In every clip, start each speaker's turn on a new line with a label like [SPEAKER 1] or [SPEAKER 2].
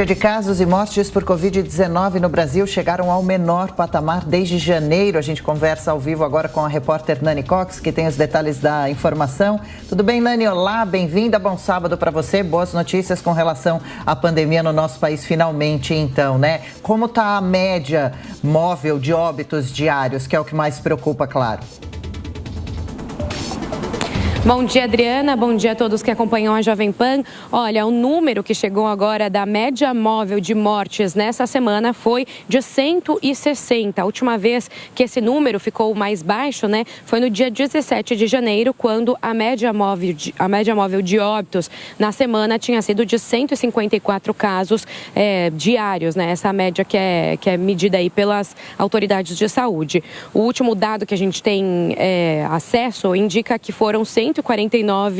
[SPEAKER 1] média de casos e mortes por Covid-19 no Brasil chegaram ao menor patamar desde janeiro. A gente conversa ao vivo agora com a repórter Nani Cox, que tem os detalhes da informação. Tudo bem, Nani? Olá, bem-vinda. Bom sábado para você. Boas notícias com relação à pandemia no nosso país, finalmente, então, né? Como está a média móvel de óbitos diários, que é o que mais preocupa, claro?
[SPEAKER 2] Bom dia, Adriana. Bom dia a todos que acompanham a Jovem Pan. Olha, o número que chegou agora da média móvel de mortes nessa semana foi de 160. A última vez que esse número ficou mais baixo, né, foi no dia 17 de janeiro, quando a média móvel de óbitos na semana tinha sido de 154 casos diários, né? Essa média que é medida aí pelas autoridades de saúde. O último dado que a gente tem acesso indica que foram 149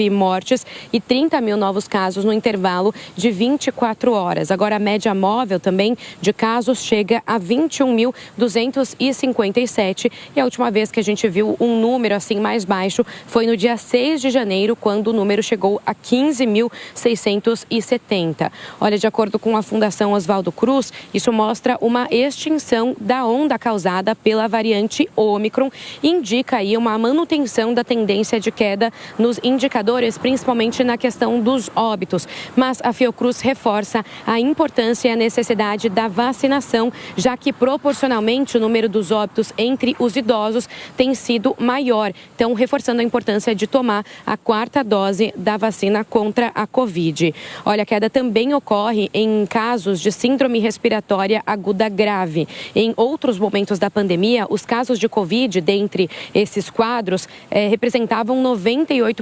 [SPEAKER 2] mortes e 30 mil novos casos no intervalo de 24 horas. Agora, a média móvel também de casos chega a 21.257 e a última vez que a gente viu um número assim mais baixo foi no dia 6 de janeiro, quando o número chegou a 15.670. Olha, de acordo com a Fundação Oswaldo Cruz, isso mostra uma extinção da onda causada pela variante Ômicron e indica aí uma manutenção da tendência de queda nos indicadores, principalmente na questão dos óbitos. Mas a Fiocruz reforça a importância e a necessidade da vacinação, já que proporcionalmente o número dos óbitos entre os idosos tem sido maior. Então, reforçando a importância de tomar a 4ª dose da vacina contra a Covid. Olha, a queda também ocorre em casos de síndrome respiratória aguda grave. Em outros momentos da pandemia, os casos de Covid, dentre esses quadros, representavam 98%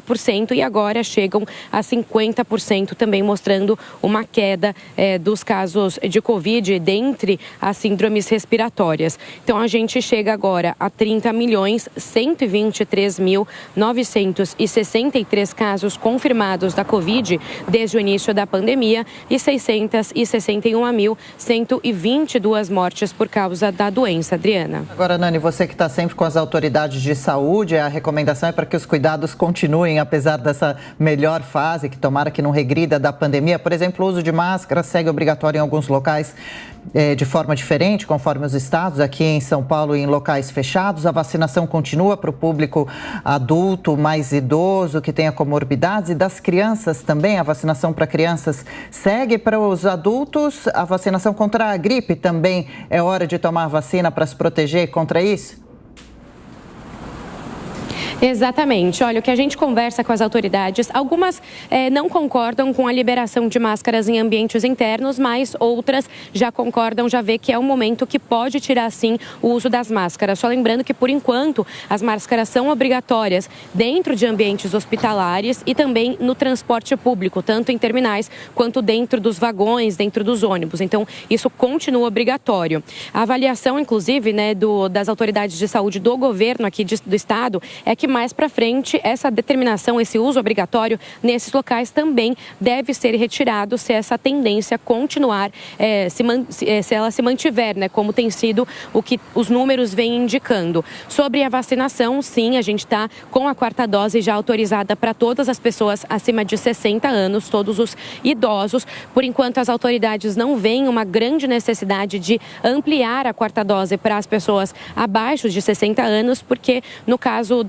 [SPEAKER 2] e agora chegam a 50%, também mostrando uma queda dos casos de Covid dentre as síndromes respiratórias. Então, a gente chega agora a 30.123.963 casos confirmados da Covid desde o início da pandemia e 661.122 mortes por causa da doença, Adriana.
[SPEAKER 1] Agora, Nani, você que está sempre com as autoridades de saúde, a recomendação é para que os cuidados continuem, apesar dessa melhor fase, que tomara que não regrida da pandemia. Por exemplo, o uso de máscara segue obrigatório em alguns locais de forma diferente, conforme os estados. Aqui em São Paulo, em locais fechados, a vacinação continua para o público adulto, mais idoso, que tenha comorbidades, e das crianças também. A vacinação para crianças segue. Para os adultos, a vacinação contra a gripe também é hora de tomar a vacina para se proteger contra isso?
[SPEAKER 2] Exatamente. Olha, o que a gente conversa com as autoridades, algumas não concordam com a liberação de máscaras em ambientes internos, mas outras já concordam, já vê que é um momento que pode tirar, sim, o uso das máscaras. Só lembrando que, por enquanto, as máscaras são obrigatórias dentro de ambientes hospitalares e também no transporte público, tanto em terminais quanto dentro dos vagões, dentro dos ônibus. Então, isso continua obrigatório. A avaliação, inclusive, né, das autoridades de saúde do governo aqui do estado é que mais para frente essa determinação, esse uso obrigatório nesses locais também deve ser retirado se essa tendência continuar, se ela se mantiver, né, como tem sido o que os números vêm indicando. Sobre a vacinação, sim, a gente está com a 4ª dose já autorizada para todas as pessoas acima de 60 anos, todos os idosos. Por enquanto, as autoridades não veem uma grande necessidade de ampliar a 4ª dose para as pessoas abaixo de 60 anos, porque no caso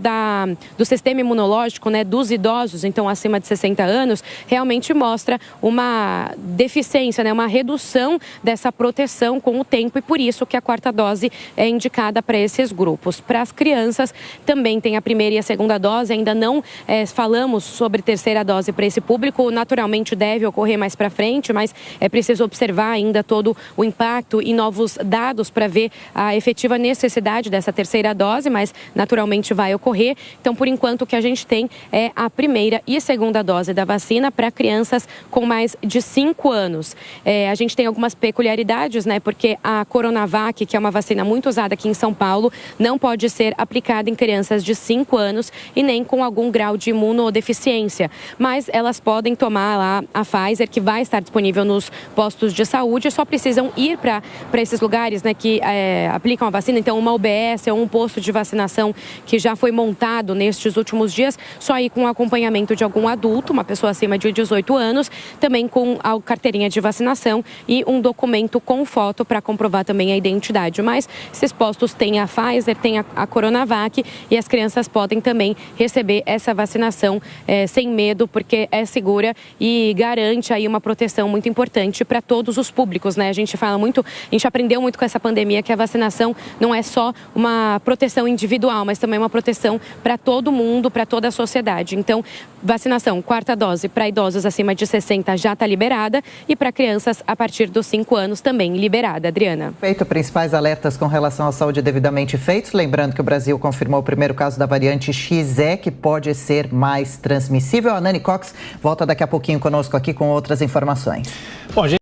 [SPEAKER 2] do sistema imunológico, né, dos idosos, então acima de 60 anos, realmente mostra uma deficiência, né, uma redução dessa proteção com o tempo, e por isso que a 4ª dose é indicada para esses grupos. Para as crianças, também tem a 1ª e a 2ª dose, ainda não falamos sobre 3ª dose para esse público, naturalmente deve ocorrer mais para frente, mas é preciso observar ainda todo o impacto e novos dados para ver a efetiva necessidade dessa 3ª dose, mas naturalmente vai ocorrer. Então, por enquanto, o que a gente tem é a 1ª e 2ª dose da vacina para crianças com mais de 5 anos. A gente tem algumas peculiaridades, né? Porque a Coronavac, que é uma vacina muito usada aqui em São Paulo, não pode ser aplicada em crianças de 5 anos e nem com algum grau de imunodeficiência. Mas elas podem tomar lá a Pfizer, que vai estar disponível nos postos de saúde, só precisam ir para esses lugares, né, que aplicam a vacina. Então, uma UBS ou um posto de vacinação que já foi montado recomendado nestes últimos dias só ir com acompanhamento de algum adulto, uma pessoa acima de 18 anos, também com a carteirinha de vacinação e um documento com foto para comprovar também a identidade. Mas esses postos têm a Pfizer, tem a Coronavac e as crianças podem também receber essa vacinação sem medo, porque é segura e garante aí uma proteção muito importante para todos os públicos, né? A gente aprendeu muito com essa pandemia que a vacinação não é só uma proteção individual, mas também uma proteção para todo mundo, para toda a sociedade. Então, vacinação, 4ª dose para idosos acima de 60 já está liberada e para crianças a partir dos 5 anos também liberada. Adriana.
[SPEAKER 1] Feito principais alertas com relação à saúde devidamente feitos. Lembrando que o Brasil confirmou o primeiro caso da variante XE, que pode ser mais transmissível. A Nani Cox volta daqui a pouquinho conosco aqui com outras informações.
[SPEAKER 3] Bom,